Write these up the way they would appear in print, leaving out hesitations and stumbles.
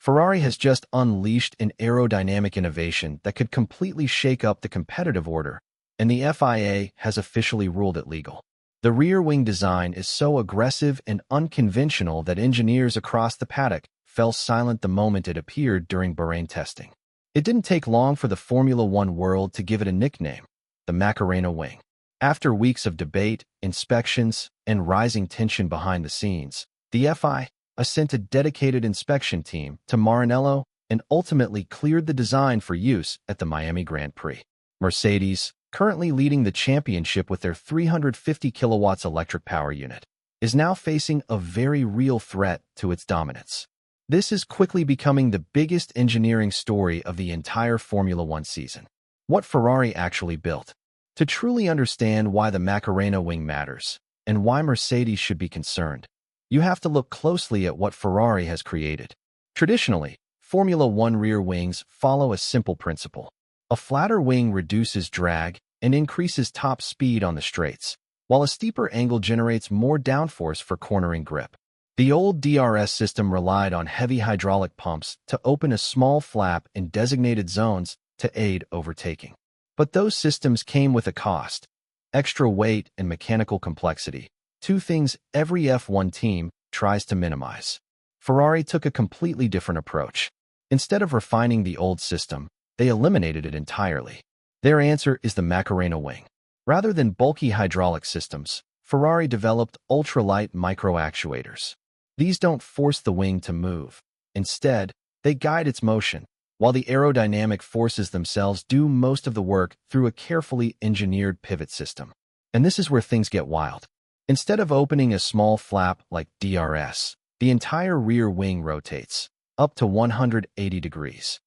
Ferrari has just unleashed an aerodynamic innovation that could completely shake up the competitive order, and the FIA has officially ruled it legal. The rear wing design is so aggressive and unconventional that engineers across the paddock fell silent the moment it appeared during Bahrain testing. It didn't take long for the Formula One world to give it a nickname, the Macarena Wing. After weeks of debate, inspections, and rising tension behind the scenes, the FIA sent a dedicated inspection team to Maranello and ultimately cleared the design for use at the Miami Grand Prix. Mercedes, currently leading the championship with their 350 kilowatts electric power unit, is now facing a very real threat to its dominance. This is quickly becoming the biggest engineering story of the entire Formula One season. What Ferrari actually built. To truly understand why the Macarena Wing matters and why Mercedes should be concerned, you have to look closely at what Ferrari has created. Traditionally, Formula One rear wings follow a simple principle. A flatter wing reduces drag and increases top speed on the straights, while a steeper angle generates more downforce for cornering grip. The old DRS system relied on heavy hydraulic pumps to open a small flap in designated zones to aid overtaking. But those systems came with a cost: extra weight and mechanical complexity, two things every F1 team tries to minimize. Ferrari took a completely different approach. Instead of refining the old system, they eliminated it entirely. Their answer is the Macarena Wing. Rather than bulky hydraulic systems, Ferrari developed ultralight micro-actuators. These don't force the wing to move. Instead, they guide its motion, while the aerodynamic forces themselves do most of the work through a carefully engineered pivot system. And this is where things get wild. Instead of opening a small flap like DRS, the entire rear wing rotates, up to 180 degrees.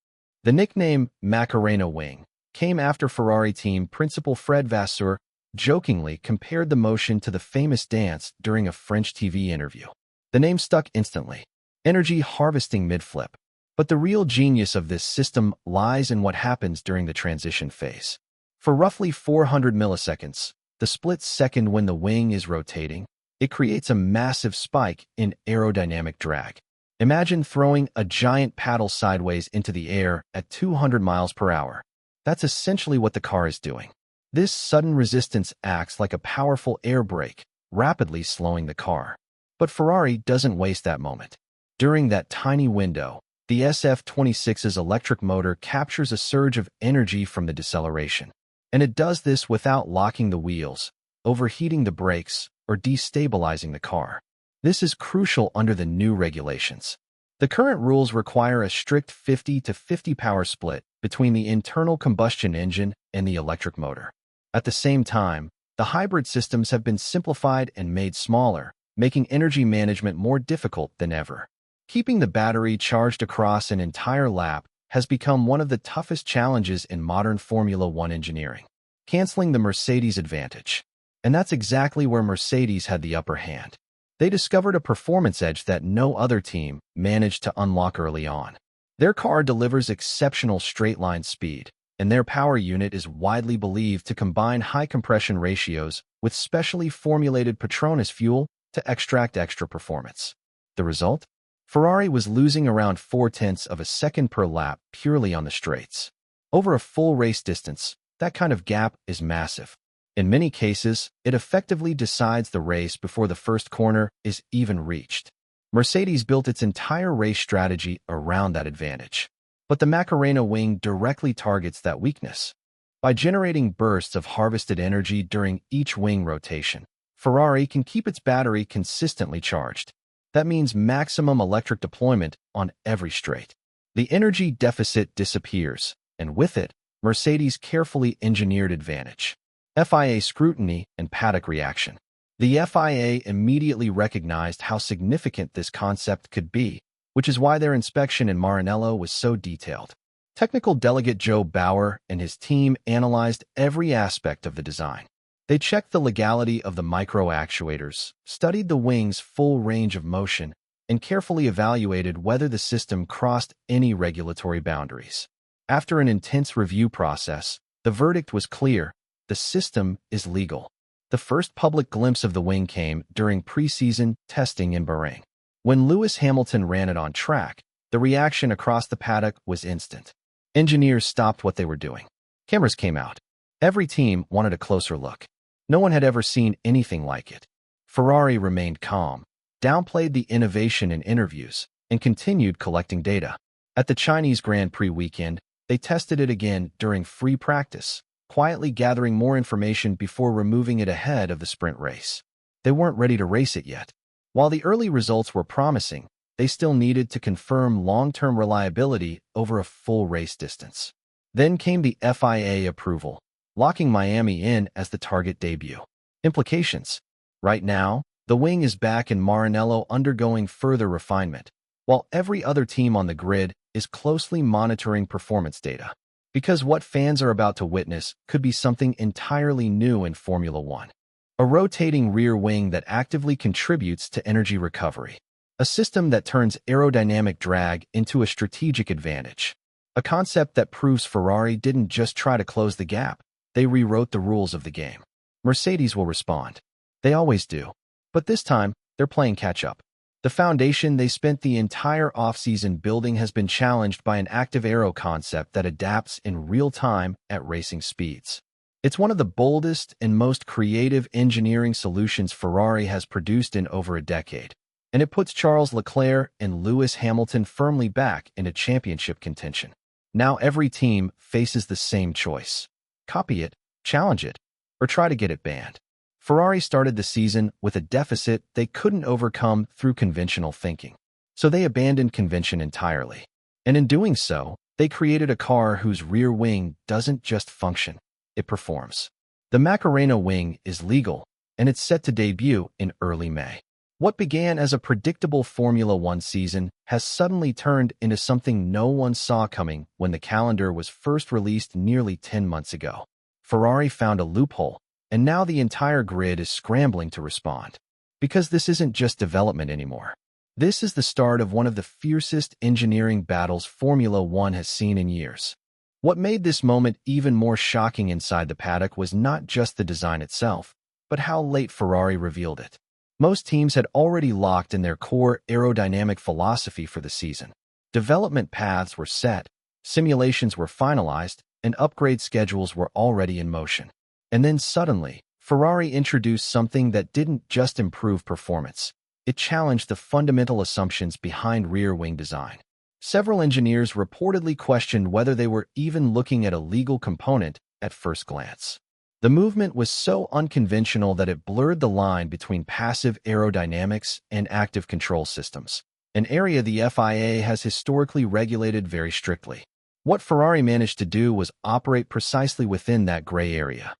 The nickname Macarena Wing came after Ferrari team principal Fred Vasseur jokingly compared the motion to the famous dance during a French TV interview. The name stuck instantly. Energy harvesting mid-flip. But the real genius of this system lies in what happens during the transition phase. For roughly 400 milliseconds, the split second when the wing is rotating, it creates a massive spike in aerodynamic drag. Imagine throwing a giant paddle sideways into the air at 200 miles per hour. That's essentially what the car is doing. This sudden resistance acts like a powerful air brake, rapidly slowing the car. But Ferrari doesn't waste that moment. During that tiny window, the SF26's electric motor captures a surge of energy from the deceleration. And it does this without locking the wheels, overheating the brakes, or destabilizing the car. This is crucial under the new regulations. The current rules require a strict 50-50 power split between the internal combustion engine and the electric motor. At the same time, the hybrid systems have been simplified and made smaller, making energy management more difficult than ever. Keeping the battery charged across an entire lap has become one of the toughest challenges in modern Formula One engineering, canceling the Mercedes advantage. And that's exactly where Mercedes had the upper hand. They discovered a performance edge that no other team managed to unlock early on. Their car delivers exceptional straight-line speed, and their power unit is widely believed to combine high compression ratios with specially formulated Petronas fuel to extract extra performance. The result? Ferrari was losing around 0.4 of a second per lap purely on the straights. Over a full race distance, that kind of gap is massive. In many cases, it effectively decides the race before the first corner is even reached. Mercedes built its entire race strategy around that advantage. But the Macarena Wing directly targets that weakness. By generating bursts of harvested energy during each wing rotation, Ferrari can keep its battery consistently charged. That means maximum electric deployment on every straight. The energy deficit disappears, and with it, Mercedes' carefully engineered advantage. FIA scrutiny and paddock reaction. The FIA immediately recognized how significant this concept could be, which is why their inspection in Maranello was so detailed. Technical delegate Joe Bauer and his team analyzed every aspect of the design. They checked the legality of the micro-actuators, studied the wing's full range of motion, and carefully evaluated whether the system crossed any regulatory boundaries. After an intense review process, the verdict was clear: the system is legal. The first public glimpse of the wing came during preseason testing in Bahrain. When Lewis Hamilton ran it on track, The reaction across the paddock was instant. Engineers stopped what they were doing. Cameras came out. Every team wanted a closer look. No one had ever seen anything like it. Ferrari remained calm, downplayed the innovation in interviews, and continued collecting data. At the Chinese Grand Prix weekend, they tested it again during free practice, quietly gathering more information before removing it ahead of the sprint race. They weren't ready to race it yet. While the early results were promising, they still needed to confirm long-term reliability over a full race distance. Then came the FIA approval, locking Miami in as the target debut. Implications. Right now, the wing is back in Maranello undergoing further refinement, while every other team on the grid is closely monitoring performance data. Because what fans are about to witness could be something entirely new in Formula One. A rotating rear wing that actively contributes to energy recovery. A system that turns aerodynamic drag into a strategic advantage. A concept that proves Ferrari didn't just try to close the gap, they rewrote the rules of the game. Mercedes will respond. They always do. But this time, they're playing catch-up. The foundation they spent the entire offseason building has been challenged by an active aero concept that adapts in real time at racing speeds. It's one of the boldest and most creative engineering solutions Ferrari has produced in over a decade, and it puts Charles Leclerc and Lewis Hamilton firmly back into championship contention. Now every team faces the same choice. Copy it, challenge it, or try to get it banned. Ferrari started the season with a deficit they couldn't overcome through conventional thinking. So they abandoned convention entirely. And in doing so, they created a car whose rear wing doesn't just function, it performs. The Macarena Wing is legal, and it's set to debut in early May. What began as a predictable Formula One season has suddenly turned into something no one saw coming when the calendar was first released nearly 10 months ago. Ferrari found a loophole, and now the entire grid is scrambling to respond. Because this isn't just development anymore. This is the start of one of the fiercest engineering battles Formula One has seen in years. What made this moment even more shocking inside the paddock was not just the design itself, but how late Ferrari revealed it. Most teams had already locked in their core aerodynamic philosophy for the season. Development paths were set, simulations were finalized, and upgrade schedules were already in motion. And then suddenly, Ferrari introduced something that didn't just improve performance. It challenged the fundamental assumptions behind rear wing design. Several engineers reportedly questioned whether they were even looking at a legal component at first glance. The movement was so unconventional that it blurred the line between passive aerodynamics and active control systems, an area the FIA has historically regulated very strictly. What Ferrari managed to do was operate precisely within that gray area.